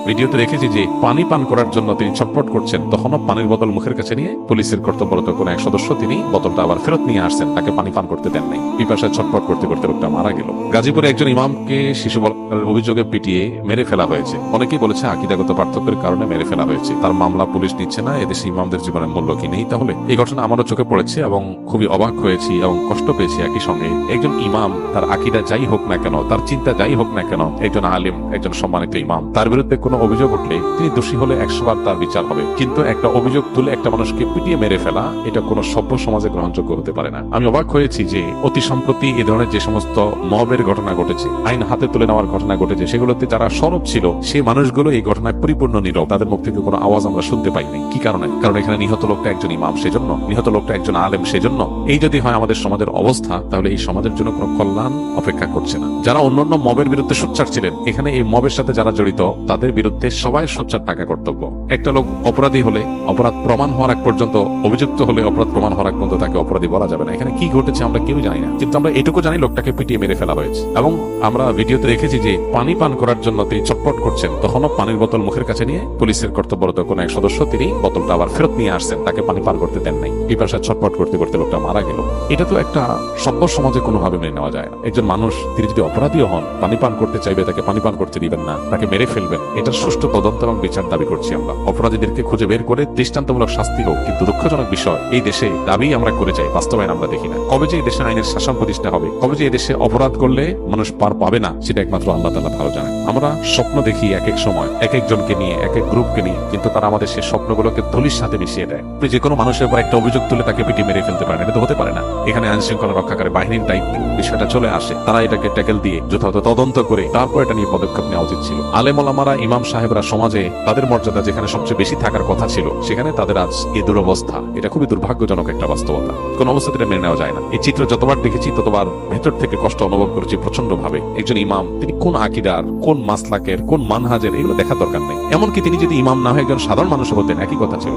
ভিডিওতে দেখেছি যে পানি পান করার জন্য তিনি ছটফট করছেন, তখনও পানির বোতল মুখের কাছে নিয়ে পুলিশের কর্তব্যরত কোন এক সদস্য তিনি বোতলটা আবার ফেরত নিয়ে আসছেন, তাকে পানি পান করতে দেন নাই। পিপাসায় ছটফট করতে করতে লোকটা মারা গেল। গাজীপুরে একজন ইমামকে শিশু বলাৎকারের অভিযোগে পিটিয়ে মেরে ফেলা হয়েছে। অনেকেই বলেছে আকীদাগত পার্থক্যের কারণে মেরে ফেলা হয়েছে। তার মামলা পুলিশ নিচ্ছে না। এদেশে ইমামদের জীবনের মূল্য কি নেই? তাহলে এই ঘটনা আমারও চোখে পড়েছে এবং খুবই অবাক হয়েছি এবং কষ্ট পেয়েছি একই সঙ্গে। একজন ইমাম, তার আকীদা যাই হোক না কেন, তার চিন্তা যাই হোক না কেন, একজন আলিম, একজন সম্মানিত ইমাম, তার বিরুদ্ধে কোনো অভিযোগ উঠলে তিনি দোষী হলে 100 বার তার বিচার হবে। কিন্তু একটা অভিযোগ তুলে একটা মানুষকে পিটিয়ে মেরে ফেলা, এটা কোনো সভ্য সমাজে গ্রহণযোগ্য হতে পারে না। আমি অবাক হয়েছি যে অতি সম্প্রতি এ ধরনের যে সমস্ত মবের ঘটনা ঘটেছে, আইন হাতে তুলে নেওয়ার ঘটনা ঘটেছে, সেগুলোতে যারা সরব ছিল সেই মানুষগুলো এই ঘটনায় পরিপূর্ণ নীরব। তাদের মুখ থেকে কোনো আওয়াজ আমরা শুনতে পাইনি। কি কারণে? কারণ এখানে নিহত লোকটা একজন ইমাম, সেজন্য নিহত লোকটা একজন আলেম, সেজন্য। এই যদি হয় আমাদের সমাজের অবস্থা, তাহলে এই সমাজের জন্য কোনো কল্যাণ অপেক্ষা করছে না। যারা অন্যান্য মবের বিরুদ্ধে সোচ্চার ছিলেন, এখানে এই মবের সাথে যারা জড়িত তাদের বিরুদ্ধে সবাই সোচ্চার থাকা কর্তব্য। একটা লোক অপরাধী হলে, অপরাধ প্রমাণ হওয়ার আগ পর্যন্ত, অভিযুক্ত হলে অপরাধ প্রমাণ হওয়ার আগ পর্যন্ত তাকে অপরাধী বলা যাবে না। এখানে কি ঘটেছে আমরা কেউ জানি না, কিন্তু আমরা এটুকু জানি লোকটাকে পিটিয়ে মেরে ফেলা হয়েছে। এবং আমরা ভিডিওতে দেখেছি যে পানি পান করার জন্য তিনি ছটফট করছেন, তখনও পানির বোতল মুখের কাছে নিয়ে পুলিশের কর্তব্যরত কোন এক সদস্য তিনি বোতলটা আবার ফেরত নিয়ে আসছেন, তাকে পানি পান করতে দেন নাই। পিপাসায় ছটফট করতে করতে লোকটা মারা গেল। এটা তো একটা সভ্য সমাজে কোনোভাবে মেনে নেওয়া যায় না। একজন মানুষ, তিনি যদি অপরাধীও হন, পানি পান করতে চাইবে, তাকে পানি পান করতে দিবেন না, তাকে মেরে ফেলবেন। এটার সুষ্ঠু তদন্ত এবং বিচার দাবি করছি আমরা। অপরাধীদেরকে খুঁজে বের করে দৃষ্টান্তমূলক শাস্তি হোক। কিন্তু দুঃখজনক বিষয়, এই দেশে দাবি আমরা করে যাই, বাস্তবায়ন আমরা দেখি না। কবে যে এই দেশে আইনের শাসন প্রতিষ্ঠা হবে, কবে যে এই দেশে অপরাধ করলে মানুষ পার পাবে না, সেটা একমাত্র আল্লাহ তাআলা ভালো জানেন। আমরা স্বপ্ন দেখি এক এক সময়, এক একজনকে নিয়ে, এক এক গ্রুপকে নিয়ে, কিন্তু তারা আমাদের সেই স্বপ্নগুলোকে ধুলির সাথে মিশিয়ে দেয়। যে কোনো মানুষের উপর একটা অভিযোগ তুলে তাকে পিটিয়ে মেরে ফেলতে পারেন, এটা তো হতে পারে না। এখানে আইন শৃঙ্খলা রক্ষাকারী বাহিনীর দায়িত্ব বিষয়টা চলে আসে, তারা এটাকে ট্যাকেল দিয়ে যথাযথ তদন্ত করে তারপর এটা নিয়ে পদক্ষেপ নেওয়া উচিত ছিল। আলেম ওলামারা, ইমাম সাহেবরা সমাজে তাদের মর্যাদা যেখানে সবচেয়ে বেশি থাকার কথা ছিল, সেখানে তাদের আজ এই দুরবস্থা। এটা খুবই দুর্ভাগ্যজনক একটা বাস্তবতা। কোন অবস্থাতে এটা মেনে নেওয়া যায় না। এই চিত্র যতবার দেখেছি ততবার ভেতর থেকে কষ্ট অনুভব করেছি প্রচন্ড ভাবে। একজন ইমাম, তিনি কোন আকীদার, কোন মাসলাকের, কোন মানহাজের, এগুলো দেখা দরকার নেই। এমনকি তিনি যদি ইমাম না হয়ে একজন সাধারণ মানুষ হতেন, একই কথা ছিল।